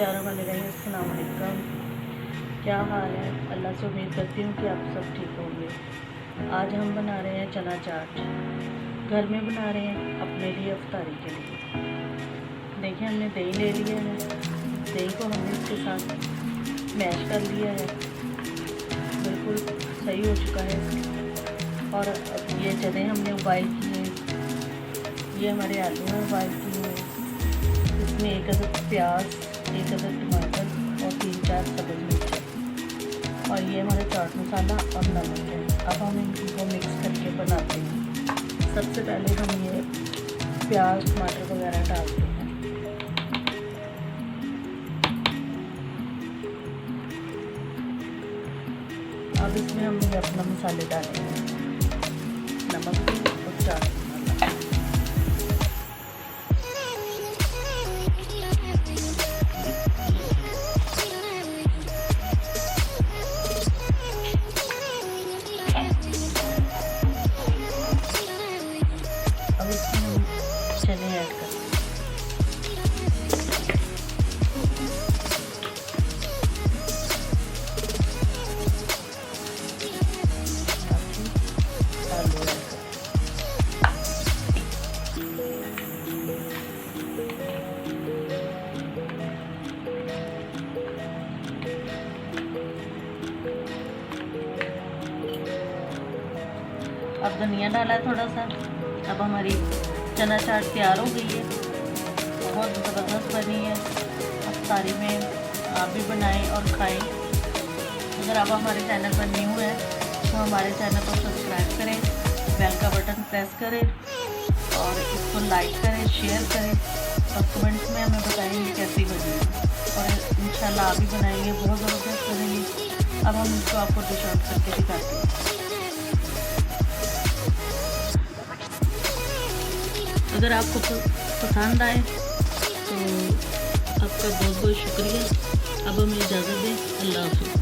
अस्सलाम वालेकुम। क्या हाल है? अल्लाह से उम्मीद करती हूँ कि आप सब ठीक होंगे। आज हम बना रहे हैं चना चाट। घर में बना रहे हैं अपने लिए, इफ्तारी के लिए। देखिए, हमने दही ले लिया है। दही को हमने इसके साथ मैश कर लिया है, बिल्कुल सही हो चुका है। और अब ये चने हमने उबाइल किए, ये हमारे आलू हैं उबाइल किए। इसमें 1 अदद प्याज, 1 अदद टमाटर और 3-4 सब्ज़ मिर्च, और ये हमारा चाट मसाला और नमक है। अब हम इनको मिक्स करके बनाते हैं। सबसे पहले हम ये प्याज टमाटर वगैरह डालते हैं। अब इसमें हम ये अपना मसाले डालेंगे, नमक और चाट मसाला। अब इसमें हम चने ऐड करते हैं। आलू ऐड करते हैं। अब धनिया डाला है थोड़ा सा। अब हमारी चना चाट तैयार हो गई है, बहुत ज़बरदस्त बनी है। इफ्तारी में आप भी बनाएं और खाएं। अगर आप हमारे चैनल पर न्यू हैं तो हमारे चैनल को सब्सक्राइब करें, बेल का बटन प्रेस करें और इसको लाइक करें, शेयर करें और कमेंट्स में हमें बताएंगे कैसी बनी है। और इंशाल्लाह आप भी बनाएंगे, बहुत ज़बरदस्त बनेगी। अब हम इसको आपको डिश आउट करके दिखाते हैं। अगर आपको पसंद आए तो आपका बहुत बहुत शुक्रिया। अब हमें इजाज़त दें। अल्लाह हाफ़िज़।